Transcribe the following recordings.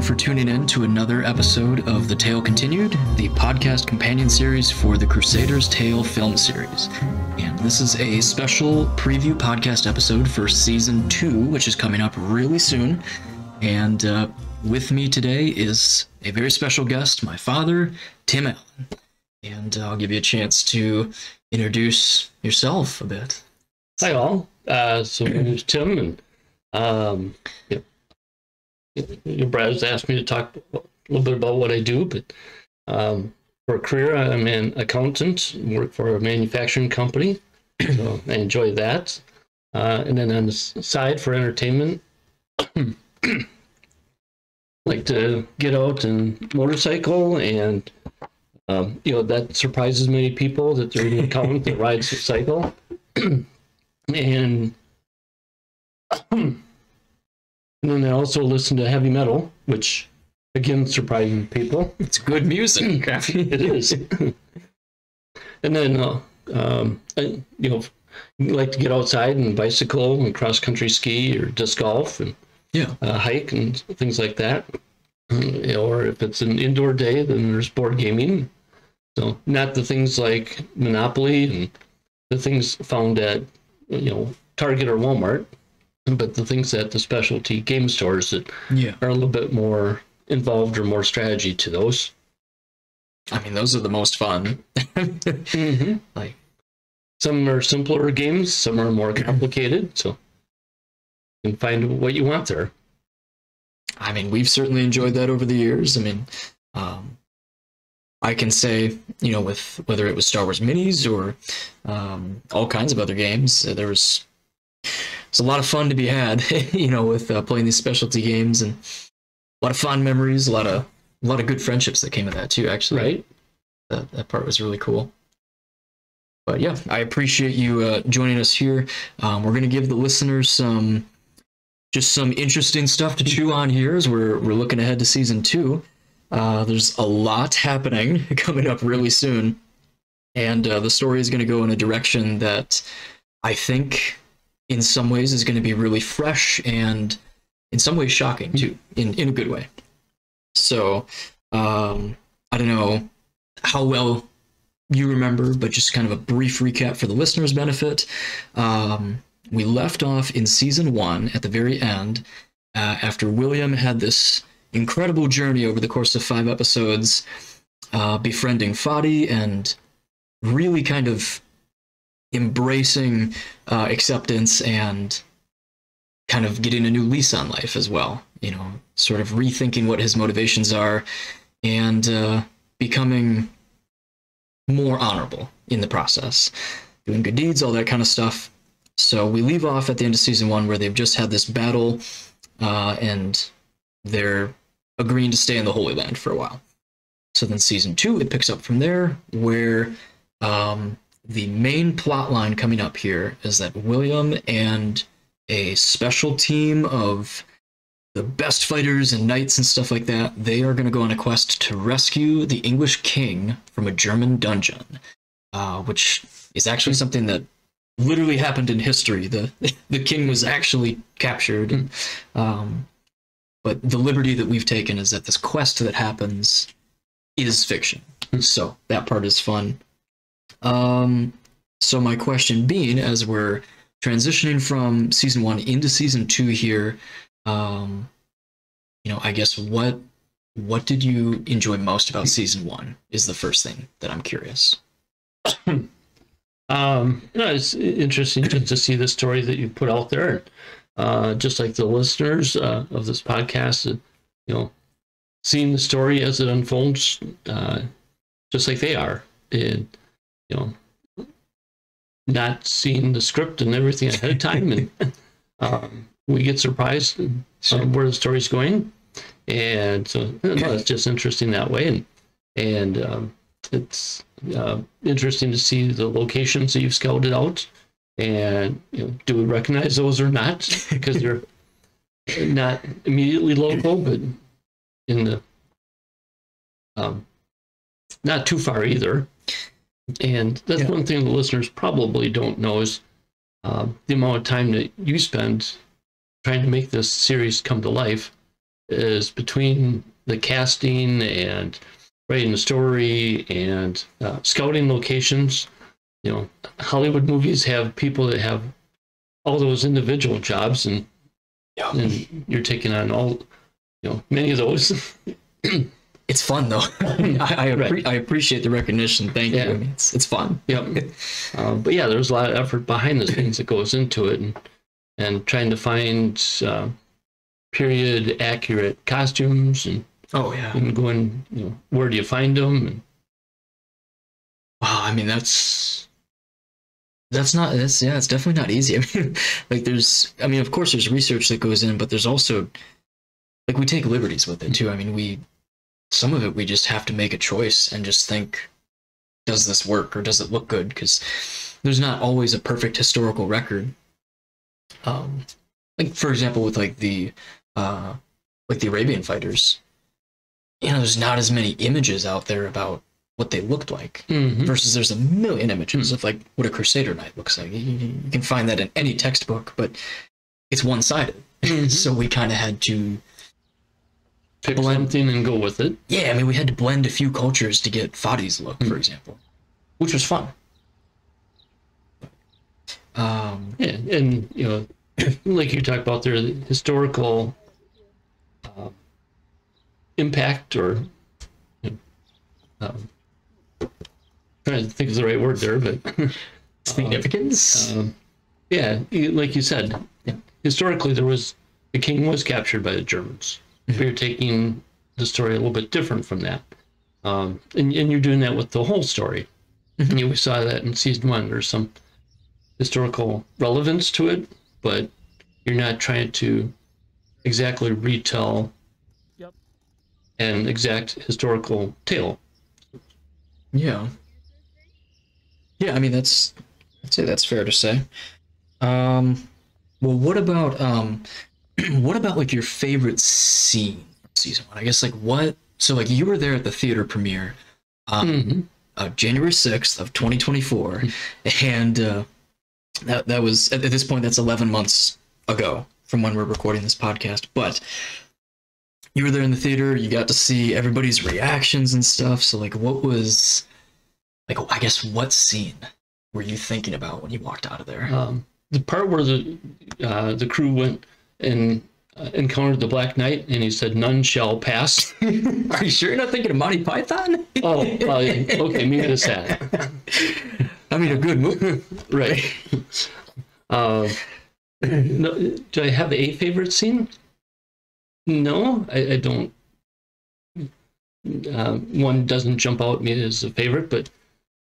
everyone for tuning in to another episode of The Tale Continued, the podcast companion series for the Crusader's Tale film series. And this is a special preview podcast episode for Season 2, which is coming up really soon. And with me today is a very special guest, my father, Tim Allen. And I'll give you a chance to introduce yourself a bit. Hi all. So my name is Tim, and Brad has asked me to talk a little bit about what I do, but for a career, I'm an accountant, work for a manufacturing company, so I enjoy that. And then on the side for entertainment, like to get out and motorcycle, and that surprises many people that they're an accountant that rides a cycle. And then I also listen to heavy metal, which again surprising people. It's good music. It is. And then I like to get outside and bicycle and cross country ski or disc golf and hike and things like that. Or if it's an indoor day, then there's board gaming. So not the things like Monopoly and the things found at Target or Walmart, but the things at the specialty game stores that are a little bit more involved or more strategy to those. I mean, those are the most fun. Mm-hmm. Like some are simpler games, some are more complicated, so you can find what you want there. I mean, we've certainly enjoyed that over the years. I mean, I can say, with whether it was Star Wars Minis or all kinds of other games, there's a lot of fun to be had, with playing these specialty games, and a lot of fond memories, a lot of good friendships that came of that too. Actually, right? That part was really cool. But yeah, I appreciate you joining us here. We're going to give the listeners some interesting stuff to chew on here as we're looking ahead to Season 2. There's a lot happening coming up really soon, and the story is going to go in a direction that I think in some ways is going to be really fresh and in some ways shocking too, in a good way. So I don't know how well you remember, but just kind of a brief recap for the listeners' benefit. We left off in Season 1 at the very end, after William had this incredible journey over the course of 5 episodes, befriending Fadi and really kind of embracing acceptance and kind of getting a new lease on life as well, sort of rethinking what his motivations are and becoming more honorable in the process, doing good deeds, all that kind of stuff. So we leave off at the end of Season 1 where they've just had this battle and they're agreeing to stay in the Holy Land for a while. So then Season 2, it picks up from there, where the main plot line coming up here is that William and a special team of the best fighters and knights and stuff like that, they are going to go on a quest to rescue the English king from a German dungeon, which is actually something that literally happened in history. The king was actually captured. But the liberty that we've taken is that this quest that happens is fiction. So that part is fun. So my question being, as we're transitioning from Season 1 into Season 2 here, I guess what did you enjoy most about Season 1 is the first thing that I'm curious. It's interesting just to see the story that you put out there. Just like the listeners of this podcast, seeing the story as it unfolds, just like they are, and not seeing the script and everything ahead of time, and we get surprised where the story's going, and so it's just interesting that way, and it's interesting to see the locations that you've scouted out. And do we recognize those or not? Because they're not immediately local, but in the not too far either. And that's one thing the listeners probably don't know is the amount of time that you spend trying to make this series come to life. is between the casting and writing the story and scouting locations. You know, Hollywood movies have people that have all those individual jobs, and you're taking on all, many of those. It's fun though. I appreciate the recognition. Thank you. I mean, it's fun. Yep. But yeah, there's a lot of effort behind the things that goes into it, and trying to find period accurate costumes, and and going, where do you find them? And wow, I mean it's definitely not easy. I mean, like of course there's research that goes in, but there's also, like, we take liberties with it too. I mean, some of it we just have to make a choice and just think, does this work or does it look good? Because there's not always a perfect historical record. Like for example, with like the Arabian fighters, there's not as many images out there about what they looked like, versus there's a million images of like what a Crusader knight looks like. You can find that in any textbook, but it's one-sided. So we kind of had to pick something and go with it. Yeah, I mean, we had to blend a few cultures to get Fadi's look, for example, which was fun. And like you talked about there, the historical impact, or trying to think of the right word there, but significance. Like you said, historically the king was captured by the Germans. We're taking the story a little bit different from that, and you're doing that with the whole story. We saw that in season 1. There's some historical relevance to it, but you're not trying to exactly retell an exact historical tale. Yeah, I mean I'd say that's fair to say. Well, what about like your favorite scene from season 1? I guess like what? So like you were there at the theater premiere, January 6th of 2024, and that was, at this point, that's 11 months ago from when we're recording this podcast. But you were there in the theater. You got to see everybody's reactions and stuff. So like, what was, like, I guess, what scene were you thinking about when you walked out of there? The part where the crew went and encountered the Black Knight, and he said, "None shall pass." Are you sure you're not thinking of Monty Python? Okay, maybe it's that. I mean, a good movie. Right. No, do I have a favorite scene? No, I don't. One doesn't jump out at me as a favorite, but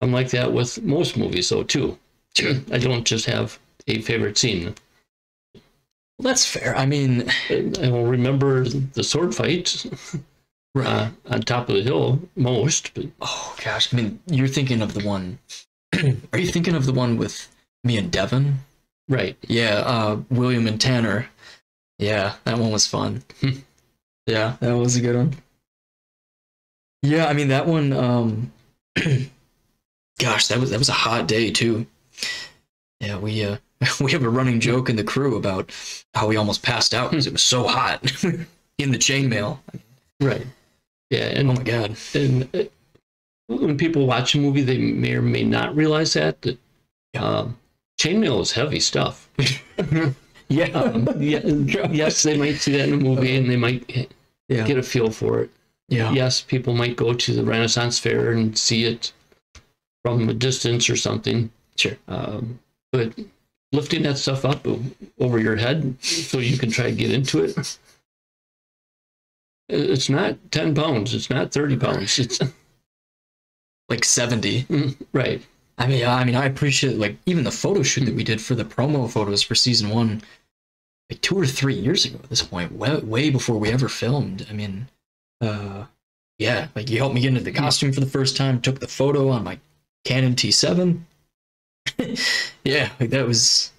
I'm like that with most movies, though, too. Sure. I don't just have a favorite scene. Well, that's fair. I mean, I will remember the sword fight on top of the hill most. But oh gosh, I mean, you're thinking of the one. Are you thinking of the one with me and Devin? Right. Yeah. William and Tanner. Yeah, that one was fun. Yeah, that was a good one. Yeah, I mean that one. Gosh, that was a hot day too. Yeah, we have a running joke in the crew about how we almost passed out because it was so hot in the chainmail. Right. Yeah. And, oh my God. And when people watch a movie, they may or may not realize that chainmail is heavy stuff. Yes, they might see that in a movie and they might get a feel for it. Yeah. Yes, people might go to the Renaissance Fair and see it from a distance or something. Sure. But lifting that stuff up over your head so you can try to get into it, it's not 10 pounds. It's not 30 pounds. It's like 70. Right. I mean, I appreciate, like, even the photo shoot that we did for the promo photos for season 1, like 2 or 3 years ago at this point, way before we ever filmed. I mean, yeah, like you helped me get into the costume for the first time, took the photo on my Canon T7. Yeah, like that was,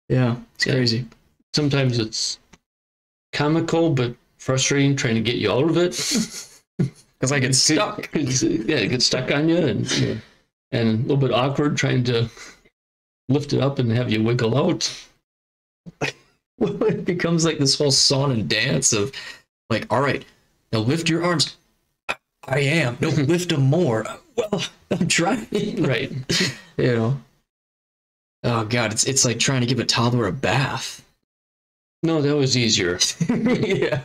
it's crazy. Sometimes it's comical, but frustrating trying to get you out of it. Because I get stuck. It gets stuck on you, and a little bit awkward trying to lift it up and have you wiggle out. Well, it becomes like this whole song and dance of Like, all right, now lift your arms. I am. No, lift them more. Well, I'm trying. Right. You know. Oh God, it's like trying to give a toddler a bath. No, that was easier. Yeah.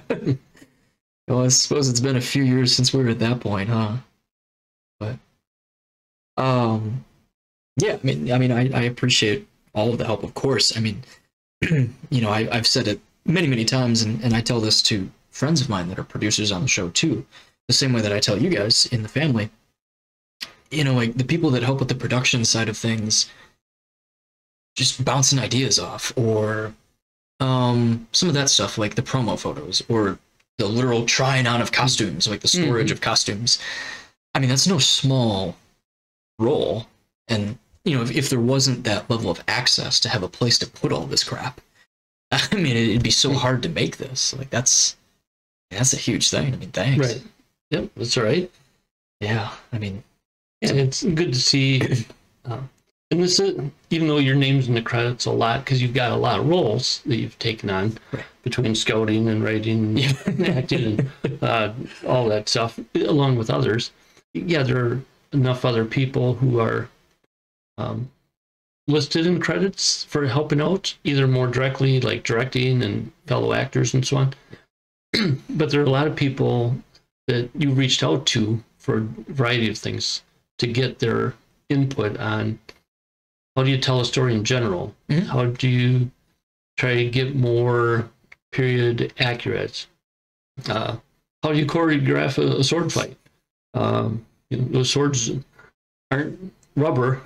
Well, I suppose it's been a few years since we were at that point, huh? But, yeah. I appreciate all of the help, of course. I mean, you know, I've said it many times, and I tell this to friends of mine that are producers on the show too, the same way that I tell you guys in the family. You know, like the people that help with the production side of things, just bouncing ideas off, or some of that stuff, like the promo photos, or the literal trying on of costumes, like the storage of costumes. I mean, that's no small role. And, you know, if there wasn't that level of access to have a place to put all this crap, I mean, it'd be so hard to make this. Like, that's a huge thing. I mean, thanks. Right. Yep, that's right. Yeah, I mean. Yeah, it's good to see. And this is, even though your name's in the credits a lot, because you've got a lot of roles that you've taken on, right, between scouting and writing and acting and all that stuff, along with others. Yeah, there are enough other people who are listed in credits for helping out, either more directly, like directing and fellow actors and so on. But there are a lot of people that you reached out to for a variety of things to get their input on how do you tell a story in general? Mm-hmm. How do you try to get more period accurate? How do you choreograph a sword fight? You know, those swords aren't rubber.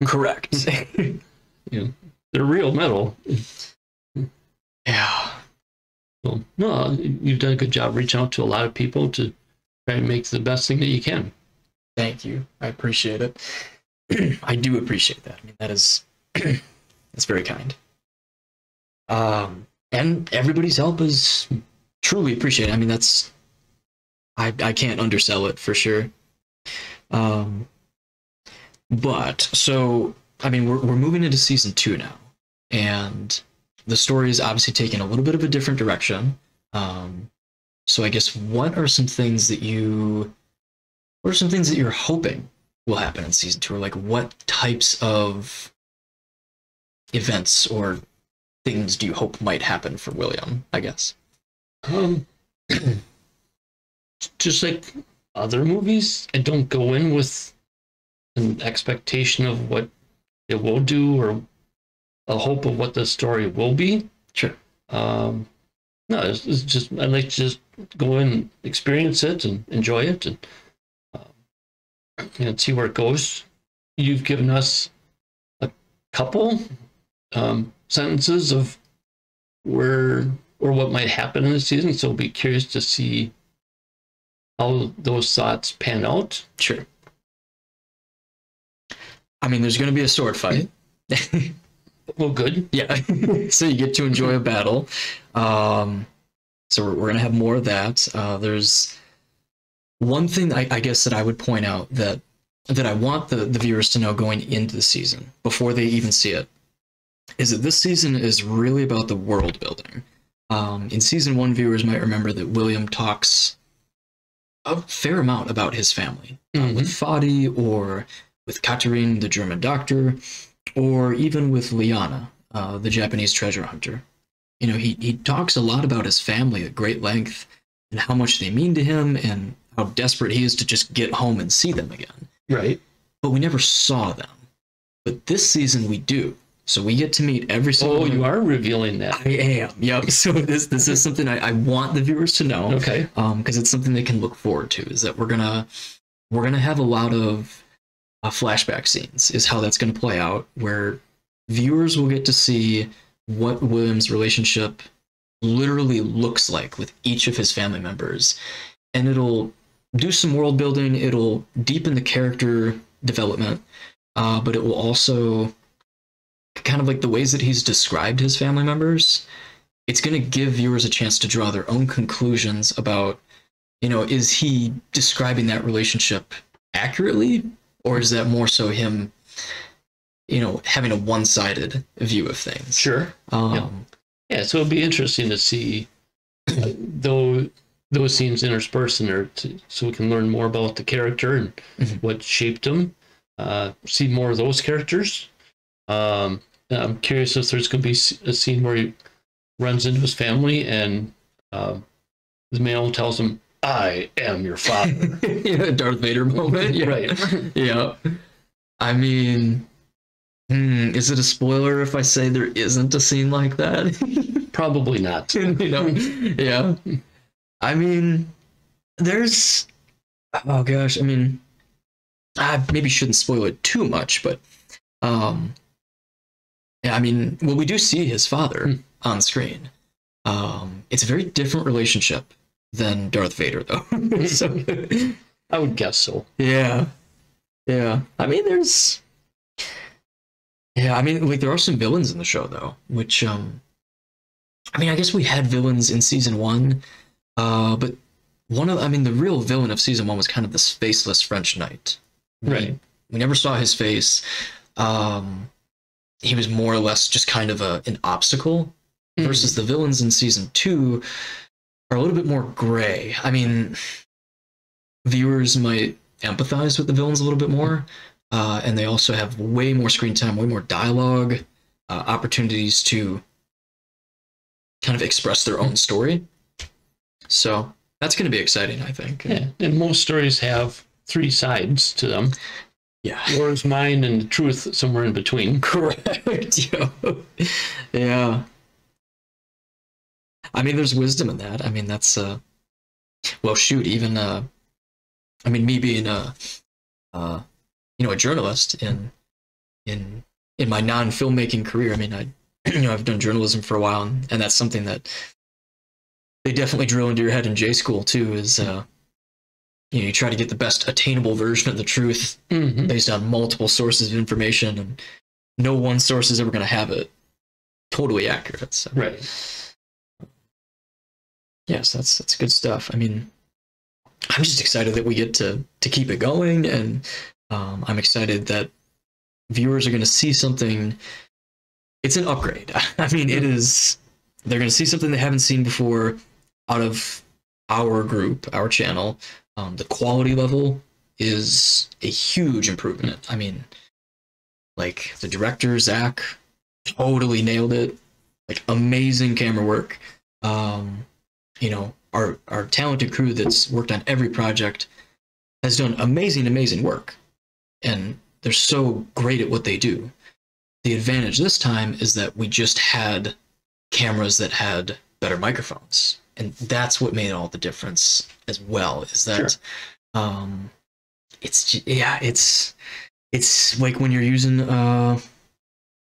Correct. You know, they're real metal. Yeah. So, no, you've done a good job reaching out to a lot of people to try and make the best thing that you can. Thank you. I appreciate it. I do appreciate that. I mean, that's very kind. And everybody's help is truly appreciated. I mean, I can't undersell it for sure. But so, I mean, we're moving into season 2 now, and the story is obviously taking a little bit of a different direction. So I guess what are some things that you're hoping will happen in season 2, or like what types of events or things do you hope might happen for William, I guess? Just like other movies, I don't go in with an expectation of what it will do or a hope of what the story will be. Sure. No, it's just, I like to just go in, experience it, and enjoy it, and see where it goes. You've given us a couple sentences of where or what might happen in the season, so I'll be curious to see how those thoughts pan out. Sure. I mean, there's going to be a sword fight. Well, good. Yeah. So you get to enjoy a battle. So we're going to have more of that. There's one thing I guess that I would point out that I want the viewers to know going into the season, before they even see it, is that this season is really about the world building. In season 1, viewers might remember that William talks a fair amount about his family, with Fadi, or with Katarine, the German doctor, or even with Liana, the Japanese treasure hunter. You know, he talks a lot about his family at great length, and how much they mean to him, and how desperate he is to just get home and see them again. Right. But we never saw them. But this season we do. So we get to meet every single one. Oh, you are revealing that. I am. Yep. So this is something I want the viewers to know. Okay. Because it's something they can look forward to. Is that we're gonna have a lot of flashback scenes. Is how that's gonna play out, where viewers will get to see what William's relationship literally looks like with each of his family members, and it'll do some world building. It'll deepen the character development, but it will also, kind of like the ways that he's described his family members, it's going to give viewers a chance to draw their own conclusions about, you know, is he describing that relationship accurately, or is that more so him, you know, having a one-sided view of things? Sure. Yeah, so it'll be interesting to see though those scenes interspersed in there so we can learn more about the character and what shaped him. See more of those characters. I'm curious if there's going to be a scene where he runs into his family and the male tells him, "I am your father." Yeah, Darth Vader moment. Yeah. Right. Yeah. I mean, is it a spoiler if I say there isn't a scene like that? Probably not. Yeah. I mean, there's, oh gosh, I mean, I maybe shouldn't spoil it too much, but yeah, I mean, well, we do see his father on screen. It's a very different relationship than Darth Vader, though. So, I would guess so. Yeah. Yeah. I mean, like there are some villains in the show though, which I mean, I guess we had villains in season 1, but the real villain of season 1 was kind of this faceless French knight. Right. We never saw his face. He was more or less just kind of an obstacle, versus the villains in season 2 are a little bit more gray. I mean, viewers might empathize with the villains a little bit more, and they also have way more screen time, way more dialogue, opportunities to kind of express their own story. So that's going to be exciting, I think. Yeah, and most stories have 3 sides to them. Yeah. Yours, mine, and the truth somewhere in between. Correct. Yeah. I mean, there's wisdom in that. I mean, that's well, shoot, even I mean, me being a journalist in my non-filmmaking career. I mean, I've done journalism for a while, and that's something that they definitely drill into your head in J school too. Is you try to get the best attainable version of the truth based on multiple sources of information, and no one source is ever going to have it totally accurate. So. Right. Yes, that's good stuff. I mean, I'm just excited that we get to keep it going, and I'm excited that viewers are going to see something. It's an upgrade. I mean, it is. They're going to see something they haven't seen before out of our group, our channel. The quality level is a huge improvement. I mean, like the director, Zach, totally nailed it. Like amazing camera work. Our talented crew that's worked on every project has done amazing work. And they're so great at what they do. The advantage this time is that we just had cameras that had better microphones. And that's what made all the difference as well, is that it's like when you're using a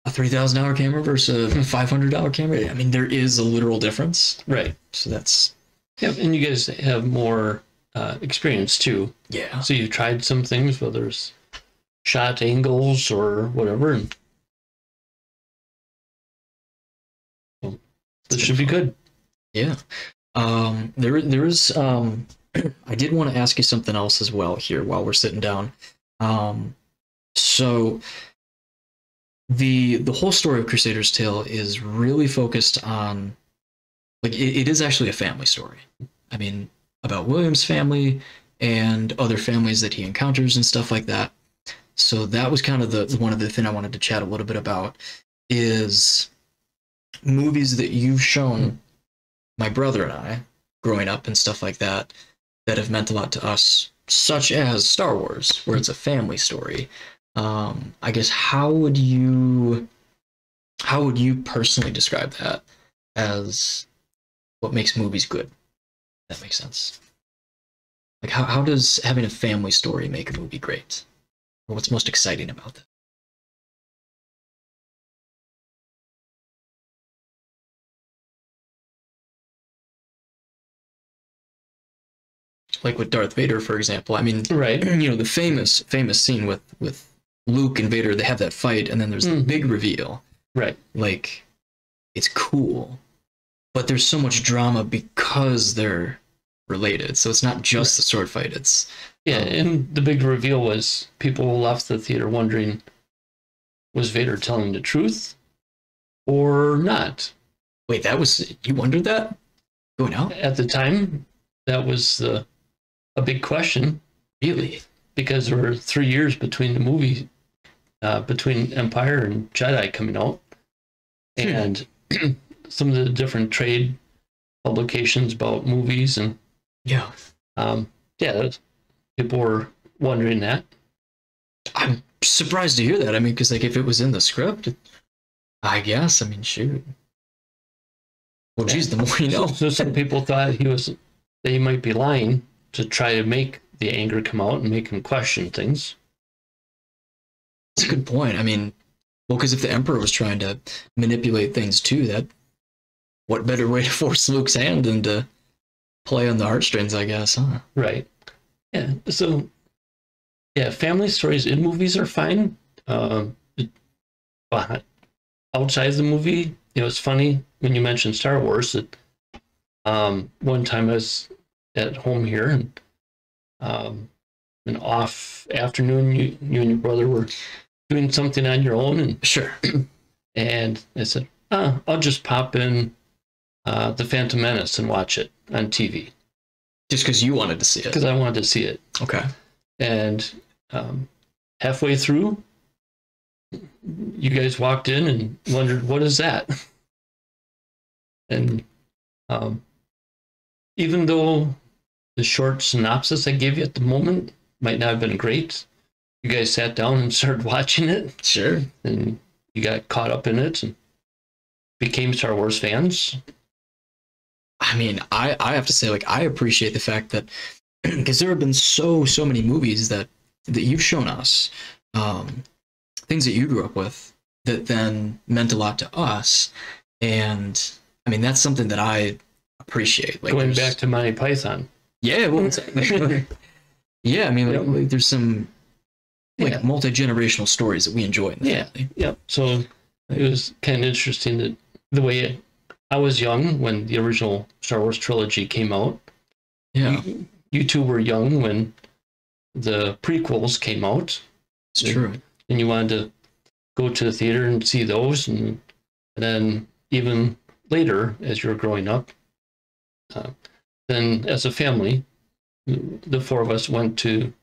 $3,000 camera versus a $500 camera. I mean, there is a literal difference. Right. So that's... Yeah, and you guys have more experience too. Yeah. So you've tried some things, whether it's shot angles or whatever. And so this should be good. Yeah. There is I did want to ask you something else as well here while we're sitting down. So the whole story of Crusader's Tale is really focused on, like, it is actually a family story. I mean, about William's family and other families that he encounters and stuff like that. So that was kind of one of the things I wanted to chat a little bit about, is movies that you've shown my brother and I growing up and stuff like that have meant a lot to us, such as Star Wars, where it's a family story. I guess how would you personally describe that as what makes movies good? If that makes sense. Like how does having a family story make a movie great? Or what's most exciting about that? Like with Darth Vader, for example. I mean, right. The famous scene with Luke and Vader, they have that fight, and then there's the big reveal. Right. Like, it's cool, but there's so much drama because they're related. So it's not just the sword fight. It's and the big reveal was people left the theater wondering, was Vader telling the truth or not? Wait, you wondered that? Going out? At the time, that was a big question. Really? Because there were 3 years between the movie, between Empire and Jedi coming out. And some of the different trade publications about movies and yeah, people were wondering that. I'm surprised to hear that. I mean, because like if it was in the script, I guess. I mean, shoot. Well, geez, the more you know. So some people thought that he might be lying to try to make the anger come out and make him question things. That's a good point. I mean, well, because if the Emperor was trying to manipulate things too, that what better way to force Luke's hand than to play on the heartstrings, I guess, huh? Right. Yeah. So, yeah, family stories in movies are fine. But outside the movie, it's funny when you mentioned Star Wars that one time I was at home here and an off afternoon, you and your brother were doing something on your own, and sure. And I said, I'll just pop in The Phantom Menace and watch it on TV. Just because you wanted to see it? Because I wanted to see it. Okay. And halfway through, you guys walked in and wondered, what is that? And even though the short synopsis I gave you at the moment might not have been great, you guys sat down and started watching it. Sure. And you got caught up in it and became Star Wars fans. I mean, I have to say, like, I appreciate the fact that, because there have been so many movies that you've shown us, things that you grew up with that then meant a lot to us. And I mean, that's something that I appreciate. Like, going back to Monty Python. Yeah, well, yeah, I mean, like, there's some like multi-generational stories that we enjoy in the family. Yeah. So it was kind of interesting that the way I was young when the original Star Wars trilogy came out. Yeah. You two were young when the prequels came out. It's true. And you wanted to go to the theater and see those. And then even later, as you were growing up, then as a family, the four of us went to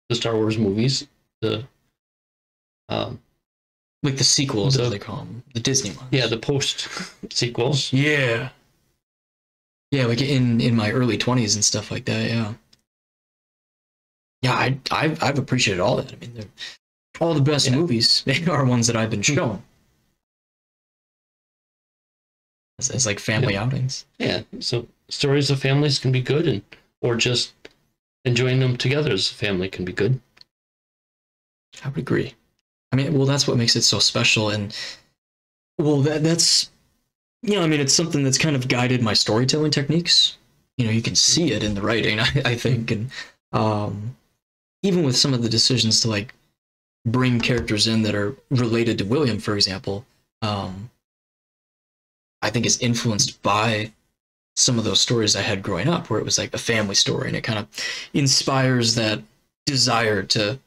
the Star Wars movies. Like the sequels, as they call them, the Disney ones. Yeah, the post sequels. Yeah. Yeah, like in my early 20s and stuff like that. Yeah. Yeah, I've appreciated all that. I mean, all the best movies are ones that I've been shown as like family outings. Yeah. So stories of families can be good, or just enjoying them together as a family can be good. I would agree. I mean, well, that's what makes it so special. And well, that's, I mean, it's something that's kind of guided my storytelling techniques. You can see it in the writing, I think. And even with some of the decisions to like bring characters in that are related to William, for example, I think is influenced by some of those stories I had growing up where it was like a family story, and it kind of inspires that desire to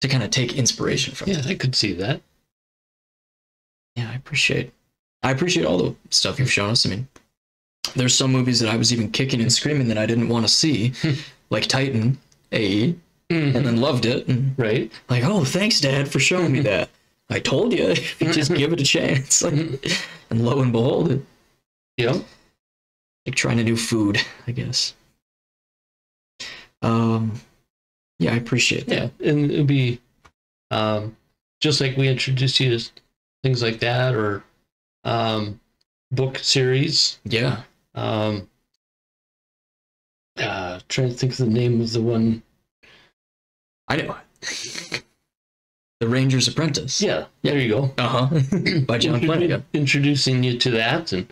kind of take inspiration from it. Yeah, I could see that. Yeah, I appreciate all the stuff you've shown us. I mean, there's some movies that I was even kicking and screaming that I didn't want to see, like Titan, AE, and then loved it. And right. Like, oh, thanks, Dad, for showing me that. I told you, just give it a chance. And lo and behold, like trying to do food, I guess. Yeah, I appreciate that. Yeah, and it'd be just like we introduced you to things like that, or book series. Yeah. Trying to think of the name of the one. I know. The Ranger's Apprentice. Yeah, there you go. By John Flanagan. Introducing you to that, and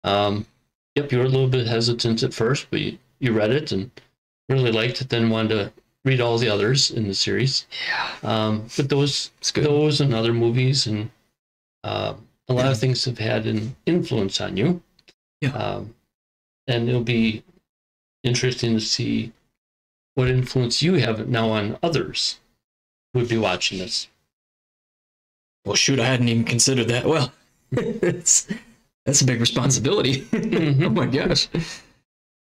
you were a little bit hesitant at first, but you read it and really liked it, then wanted to read all the others in the series. Yeah. But those and other movies and a lot of things have had an influence on you. Yeah. And it'll be interesting to see what influence you have now on others who would be watching this. Well, shoot, I hadn't even considered that. Well, that's a big responsibility. Oh my gosh.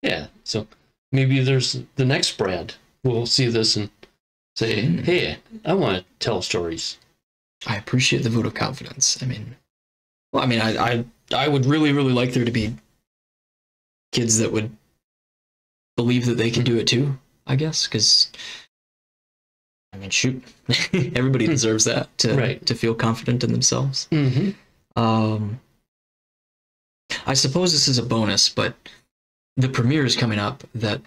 Yeah. So maybe there's the next Brad who will see this and say, hey, I want to tell stories. I appreciate the vote of confidence. I mean, I would really, really like there to be kids that would believe that they can do it too, I guess, because I mean, shoot, everybody deserves that to feel confident in themselves. I suppose this is a bonus, but the premiere is coming up. We're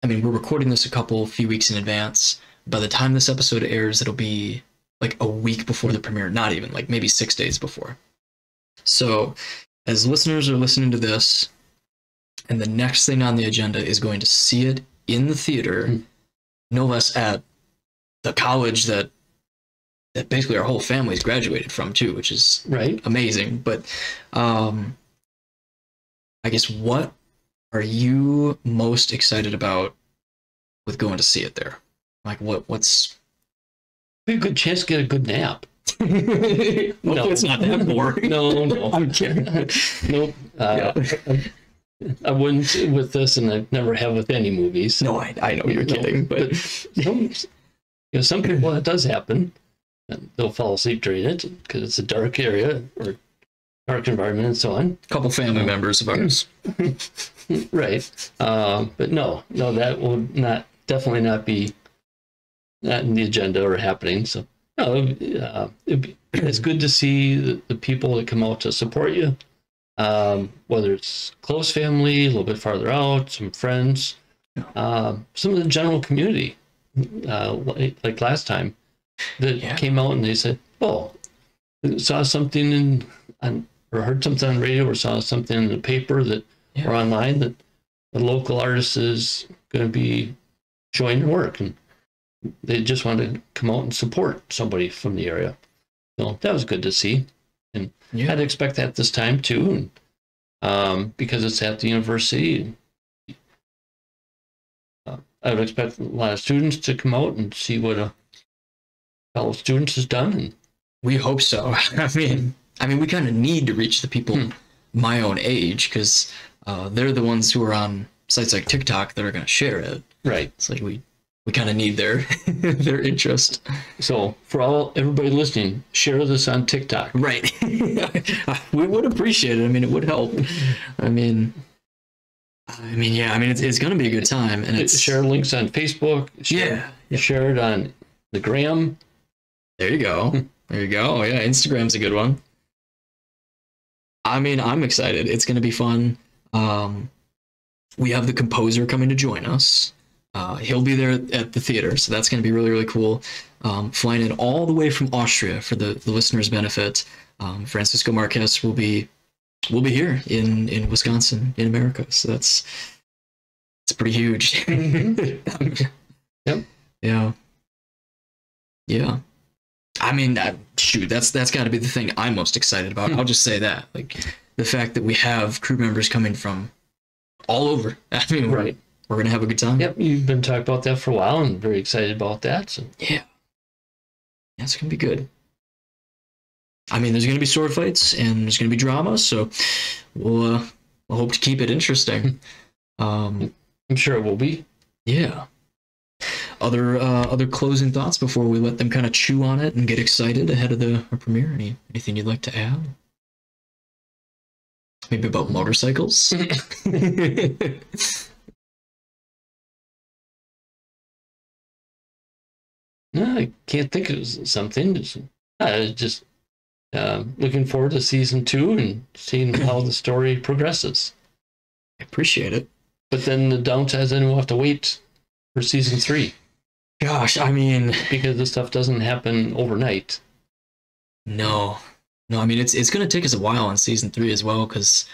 recording this a few weeks in advance. By the time this episode airs, it'll be like a week before the premiere, not even, like maybe 6 days before. So as listeners are listening to this, and the next thing on the agenda is going to see it in the theater, no less at the college that basically our whole family's graduated from too, which is amazing. But I guess, what are you most excited about with going to see it there? Like, what's a good chance to get a good nap? No, it's not that boring. No, I'm kidding. Nope. I wouldn't with this, and I never have with any movies. No, I know you're kidding, but some people that does happen, and they'll fall asleep during it because it's a dark area or dark environment and so on. A couple family members of ours. Right. But no, that will definitely not be not in the agenda or happening. So no, it's good to see the people that come out to support you, whether it's close family, a little bit farther out, some friends, some of the general community, like last time, that came out and they said, "Oh, saw something or heard something on the radio, or saw something in the paper or online that the local artist is going to be showing their work, and they just want to come out and support somebody from the area." So that was good to see, and I'd expect that this time too, and because it's at the university, I would expect a lot of students to come out and see what a fellow student has done. And we hope so. I mean, we kind of need to reach the people my own age, because they're the ones who are on sites like TikTok that are going to share it. Right. It's like we kind of need their their interest. So for everybody listening, share this on TikTok. Right. We would appreciate it. I mean, it would help. It's going to be a good time, and share links on Facebook. Share it on the gram. There you go. There you go. Yeah, Instagram's a good one. I mean, I'm excited. It's going to be fun. We have the composer coming to join us. He'll be there at the theater, so that's going to be really, really cool. Flying in all the way from Austria for the listeners' benefit. Francisco Marquez will be here in Wisconsin, in America. So it's pretty huge. Yep. Yeah. I mean, shoot, that's got to be the thing I'm most excited about. I'll just say that, like, the fact that we have crew members coming from all over. I mean, we're gonna have a good time. Yep, you've been talking about that for a while, and very excited about that. So it's gonna be good. I mean, there's gonna be sword fights and there's gonna be drama, so we'll hope to keep it interesting. I'm sure it will be. Yeah. Other closing thoughts before we let them kind of chew on it and get excited ahead of the premiere? Anything you'd like to add? Maybe about motorcycles? No, I can't think of something. Just looking forward to season 2 and seeing how the story progresses. I appreciate it. But then the downside is then we'll have to wait for season 3. Gosh, I mean, because this stuff doesn't happen overnight. No, I mean, it's going to take us a while on season 3 as well, because,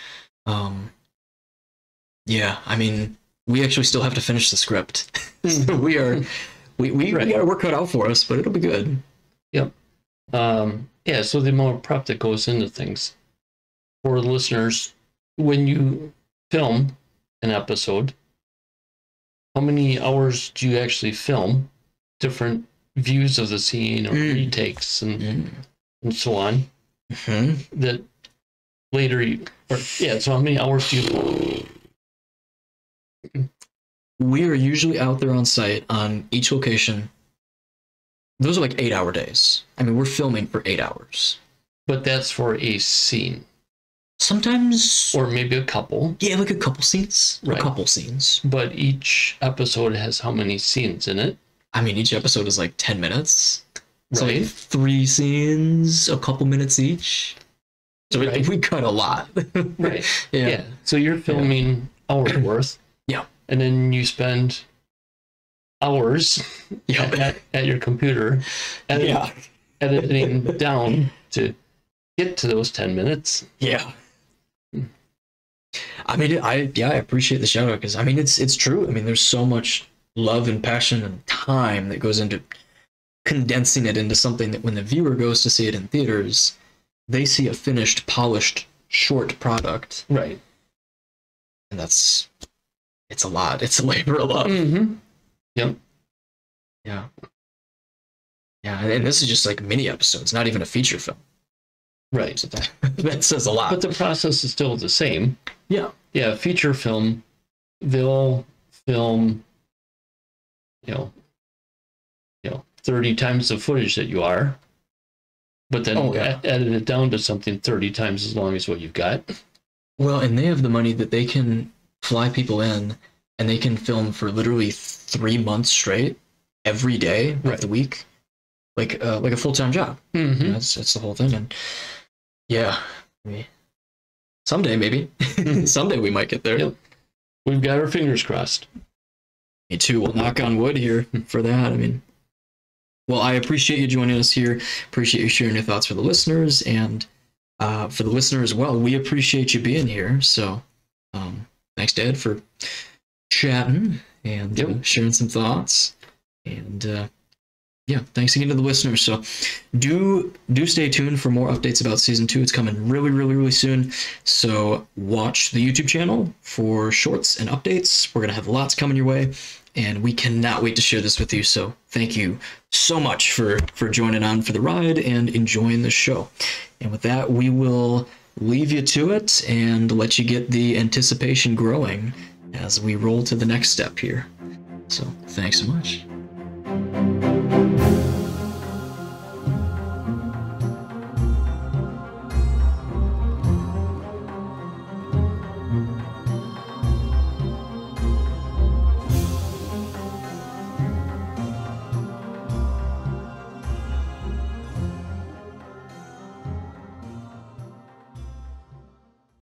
I mean, we actually still have to finish the script. So we got our work cut out for us, but it'll be good. Yep. So the amount of prep that goes into things for the listeners, when you film an episode, how many hours do you actually film different views of the scene or retakes and so on? That later so how many hours do you We are usually out there on site on each location. Those are like 8-hour days. I mean, we're filming for 8 hours. But that's for a scene. Sometimes. Or maybe a couple. Yeah, like a couple scenes. Right. A couple scenes. But each episode has how many scenes in it? I mean, each episode is like 10 minutes. So Right. like 3 scenes, a couple minutes each. So Right. we cut a lot. Right. Yeah. So you're filming hours worth. Yeah. And then you spend hours Yeah. at your computer editing down to get to those 10 minutes. Yeah. I mean, I appreciate the shout out because I mean it's true. I mean, there's so much love and passion and time that goes into condensing it into something that when the viewer goes to see it in theaters, they see a finished, polished, short product. Right. And it's a lot. It's a labor of love. Mm-hmm. Yep. Yeah. Yeah, and this is just like mini episodes, not even a feature film. Right. So that says a lot. But the process is still the same. Yeah. Yeah, feature film, they'll film, 30 times the footage that you are, but then edit it down to something 30 times as long as what you've got. Well, and they have the money that they can fly people in and they can film for literally 3 months straight, every day of the week, like a full-time job. Mm-hmm. You know, that's the whole thing. And yeah, someday maybe, someday we might get there. Yep. We've got our fingers crossed. Me too. We'll knock on wood here for that. I mean, well, I appreciate you joining us here. Appreciate you sharing your thoughts for the listeners, and for the listener as well. We appreciate you being here. So, thanks, Dad, for chatting and sharing some thoughts. And yeah, thanks again to the listeners. So, do stay tuned for more updates about season 2. It's coming really, really, really soon. So, watch the YouTube channel for shorts and updates. We're gonna have lots coming your way. And we cannot wait to share this with you. So thank you so much for joining on for the ride and enjoying the show. And with that, we will leave you to it and let you get the anticipation growing as we roll to the next step here. So thanks so much.